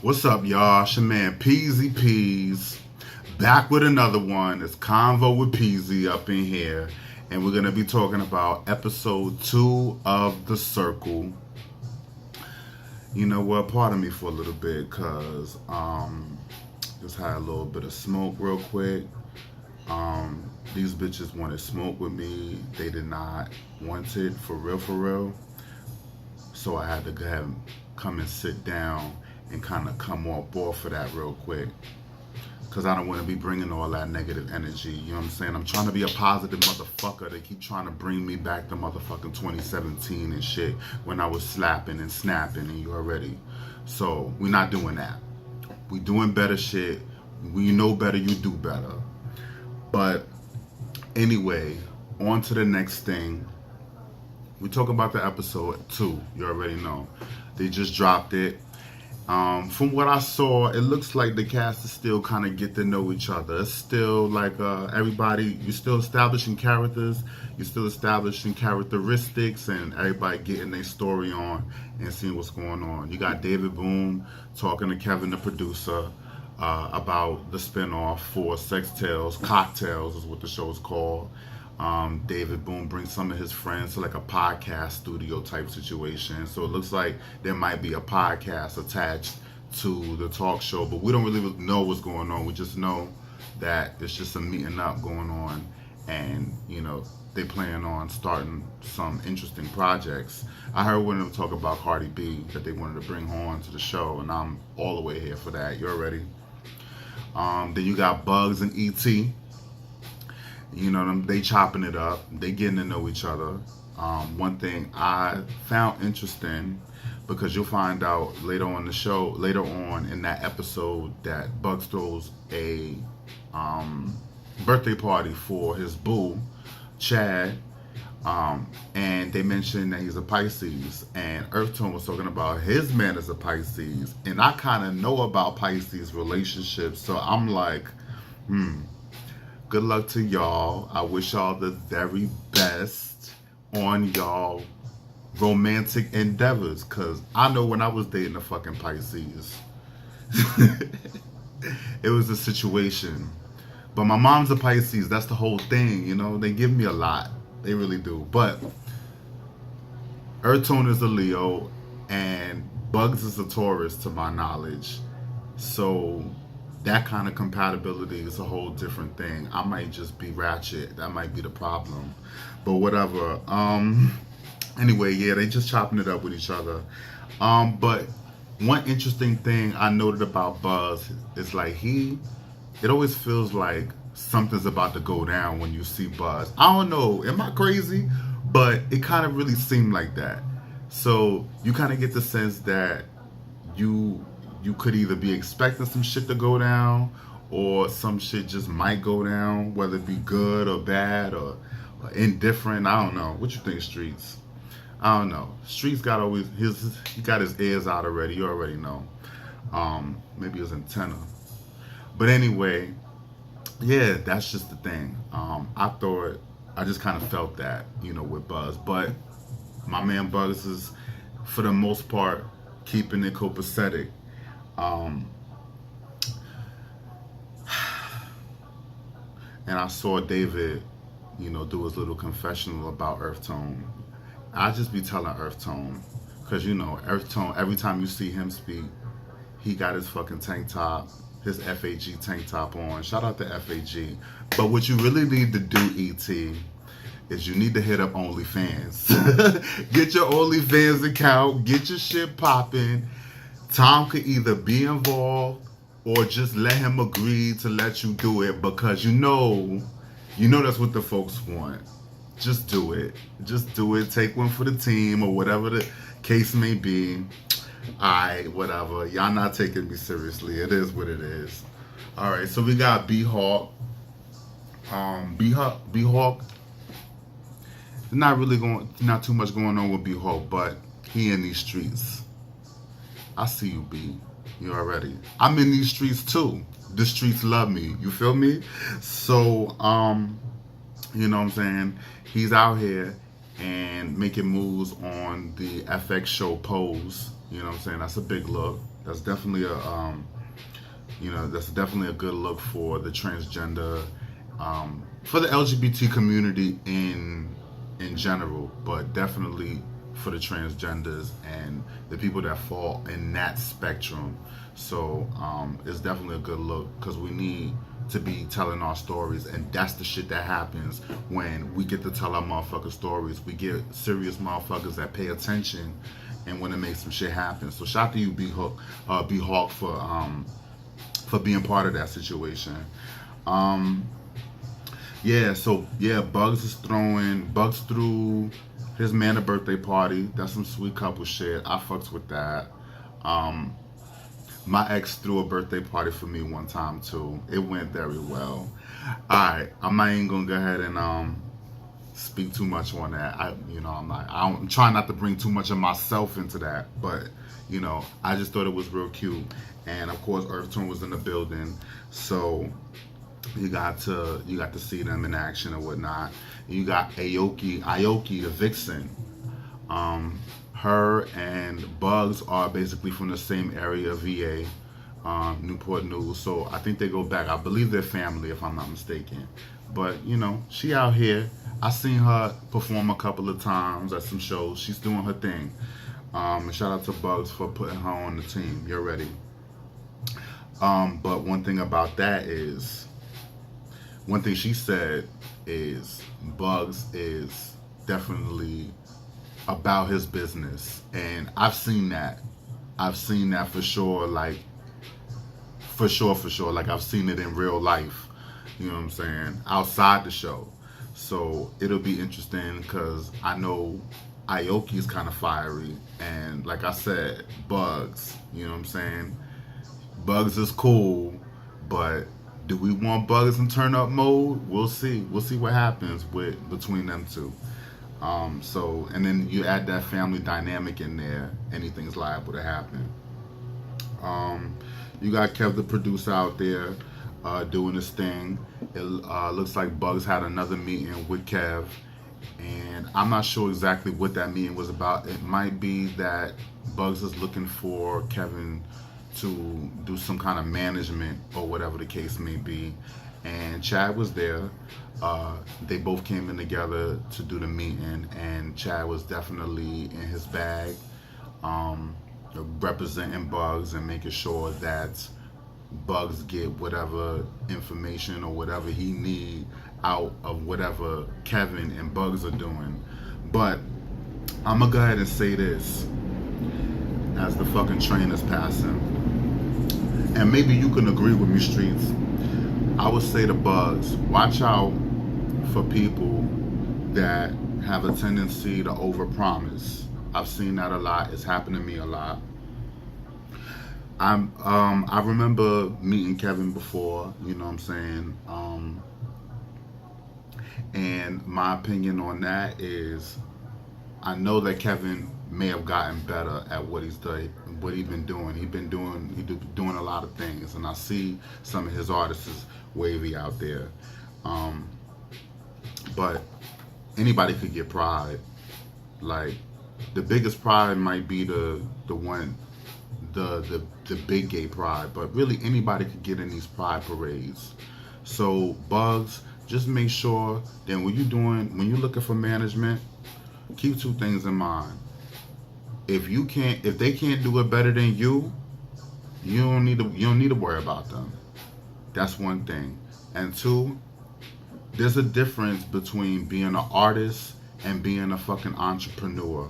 What's up, y'all? It's your man Peasy Peas, back with another one. It's Convo with Peasy up in here, and we're gonna be talking about episode 2 of The Circle. You know what? Pardon me for a little bit, cause just had a little bit of smoke real quick. These bitches wanted smoke with me. They did not want it for real. So I had to go ahead and come and sit down and kind of come off of that real quick, because I don't want to be bringing all that negative energy. You know what I'm saying? I'm trying to be a positive motherfucker. They keep trying to bring me back to motherfucking 2017 and shit, when I was slapping and snapping, and you already. So we're not doing that. We doing better shit. When you know better, you do better. But anyway, on to the next thing. We talk about the episode 2. You already know. They just dropped it. From what I saw, it looks like the cast is still kind of get to know each other. It's still like everybody, you're still establishing characters, you're still establishing characteristics, and everybody getting their story on and seeing what's going on. You got David Boone talking to Kevin, the producer, about the spinoff for Sex Tales, Cocktails is what the show is called. David Boone brings some of his friends to like a podcast studio type situation. So it looks like there might be a podcast attached to the talk show, but we don't really know what's going on. We just know that it's just a meeting up going on, and you know, they plan on starting some interesting projects. I heard one of them talk about Cardi B, that they wanted to bring her on to the show, and I'm all the way here for that. You're ready. Then you got Bugs and E.T. You know, they chopping it up. They getting to know each other. One thing I found interesting, because you'll find out later on in that episode, that Bugs throws a birthday party for his boo, Chad. And they mentioned that he's a Pisces, and Earth Tone was talking about his man is a Pisces. And I kind of know about Pisces relationships, so I'm like, good luck to y'all. I wish y'all the very best on y'all romantic endeavors, because I know when I was dating a fucking Pisces, it was a situation. But my mom's a Pisces. That's the whole thing, you know. They give me a lot. They really do. But Earth Tone is a Leo, and Bugs is a Taurus to my knowledge. So that kind of compatibility is a whole different thing. I might just be ratchet. That might be the problem. But whatever. Anyway, yeah, they just chopping it up with each other. But one interesting thing I noted about Buzz is like it always feels like something's about to go down when you see Buzz. I don't know, am I crazy? But it kind of really seemed like that. So you kind of get the sense that you could either be expecting some shit to go down, or some shit just might go down, whether it be good or bad or indifferent. I don't know. What you think, Streets? I don't know. Streets got he got his ears out already. You already know. Maybe his antenna. But anyway, yeah, that's just the thing. I just kind of felt that, you know, with Buzz. But my man Buzz is, for the most part, keeping it copacetic. And I saw David, you know, do his little confessional about Earth Tone. I just be telling Earth Tone, because you know, Earth Tone, every time you see him speak, he got his fucking tank top, his FAG tank top on. Shout out to FAG. But what you really need to do, ET, is you need to hit up OnlyFans. Get your OnlyFans account, get your shit popping. Tom could either be involved or just let him agree to let you do it, because you know that's what the folks want. Just do it. Just do it. Take one for the team, or whatever the case may be. Alright, whatever. Y'all not taking me seriously. It is what it is. Alright, so we got B-Hawk. B-Hawk. Not too much going on with B-Hawk, but he in these streets. I see you, B. You already. I'm in these streets too. The streets love me. You feel me? So, you know what I'm saying? He's out here and making moves on the FX show Pose. You know what I'm saying? That's a big look. That's definitely that's definitely a good look for the transgender, for the LGBT community in general, but definitely for the transgenders and the people that fall in that spectrum. So it's definitely a good look because we need to be telling our stories, and that's the shit that happens when we get to tell our motherfucking stories. We get serious motherfuckers that pay attention and want to make some shit happen. So shout out to you, B Hawk, for being part of that situation. Um, yeah, so yeah, Bugs threw his man a birthday party. That's some sweet couple shit. I fucks with that. Um, my ex threw a birthday party for me one time too. It went very well. Alright, I'm not even gonna go ahead and speak too much on that. I'm trying not to bring too much of myself into that, but I just thought it was real cute. And of course Earth Tone was in the building, so you got to see them in action and whatnot. You got Aoki the vixen. Her and Bugs are basically from the same area, VA, Newport News. So I think they go back. I believe they're family, if I'm not mistaken. But she out here. I seen her perform a couple of times at some shows. She's doing her thing. And shout out to Bugs for putting her on the team. You're ready. But one thing she said is Bugs is definitely about his business, and I've seen that. I've seen that for sure. Like for sure. Like I've seen it in real life. You know what I'm saying? Outside the show. So it'll be interesting because I know Aoki's kind of fiery, and like I said, Bugs. You know what I'm saying? Bugs is cool, but do we want Bugs in turn up mode? We'll see. We'll see what happens between them two. And then you add that family dynamic in there, anything's liable to happen. You got Kev the producer out there doing his thing. It looks like Bugs had another meeting with Kev, and I'm not sure exactly what that meeting was about. It might be that Bugs is looking for Kevin to do some kind of management or whatever the case may be. And Chad was there. They both came in together to do the meeting, and Chad was definitely in his bag, representing Bugs and making sure that Bugs get whatever information or whatever he need out of whatever Kevin and Bugs are doing. But I'm gonna go ahead and say this as the fucking train is passing, and maybe you can agree with me, Streets. I would say to Bugs, watch out for people that have a tendency to overpromise. I've seen that a lot. It's happened to me a lot. I remember meeting Kevin before, you know what I'm saying? And my opinion on that is I know that Kevin may have gotten better at what he's done, what he's been doing. He's been doing a lot of things, and I see some of his artists wavy out there. But anybody could get pride. Like the biggest pride might be the big gay pride, but really anybody could get in these pride parades. So Bugs, just make sure that when you're looking for management, keep two things in mind. If they can't do it better than you, you don't need to worry about them. That's one thing. And two, there's a difference between being an artist and being a fucking entrepreneur.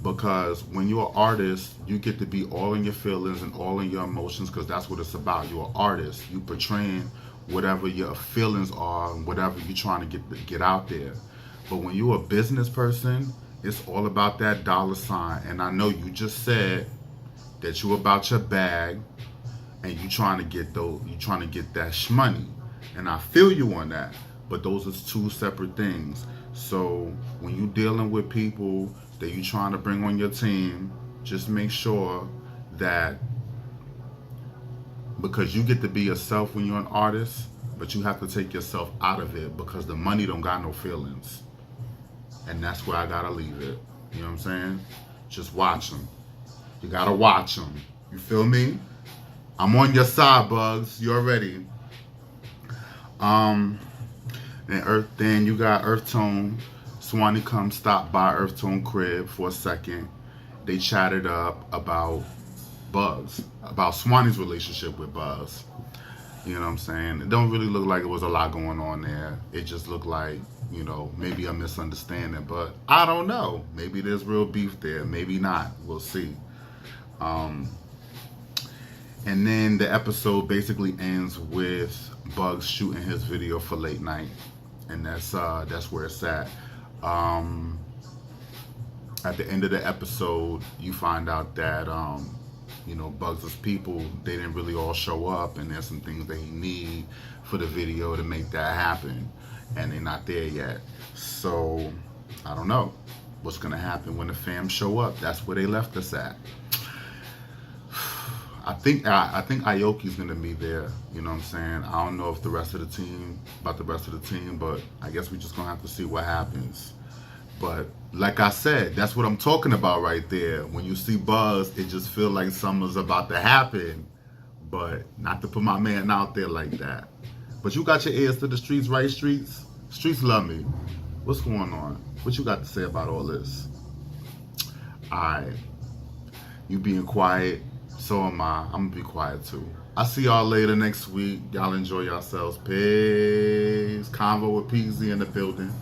Because when you're an artist, you get to be all in your feelings and all in your emotions, because that's what it's about. You're an artist. You portraying whatever your feelings are and whatever you're trying to get out there. But when you're a business person, it's all about that dollar sign. And I know you just said that you about your bag and you trying to get that shmoney. And I feel you on that. But those are two separate things. So when you're dealing with people that you're trying to bring on your team, just make sure that, because you get to be yourself when you're an artist, but you have to take yourself out of it because the money don't got no feelings. And that's where I gotta leave it. You know what I'm saying? Just watch them. You gotta watch them. You feel me? I'm on your side, Bugs. You already. Um, and Earth. Then you got Earth Tone. Swanee come stop by Earth Tone crib for a second. They chatted up about Bugs, about Swanee's relationship with Buzz. You know what I'm saying? It don't really look like it was a lot going on there. It just looked like, maybe a misunderstanding. But I don't know. Maybe there's real beef there. Maybe not. We'll see. Um, and then the episode basically ends with Bugs shooting his video for late night, and that's where it's at. Um, at the end of the episode, you find out that Bugs' people, they didn't really all show up, and there's some things that he need for the video to make that happen, and they're not there yet. So I don't know what's gonna happen when the fam show up. That's where they left us at. I think Aoki's gonna be there. You know what I'm saying? I don't know if the rest of the team, but I guess we just gonna have to see what happens. But like I said, that's what I'm talking about right there. When you see Buzz, it just feels like something's about to happen. But not to put my man out there like that. But you got your ears to the streets, right, streets? Streets love me. What's going on? What you got to say about all this? Alright. You being quiet, so am I. I'm gonna be quiet too. I'll see y'all later next week. Y'all enjoy yourselves. Peace. Convo with PZ in the building.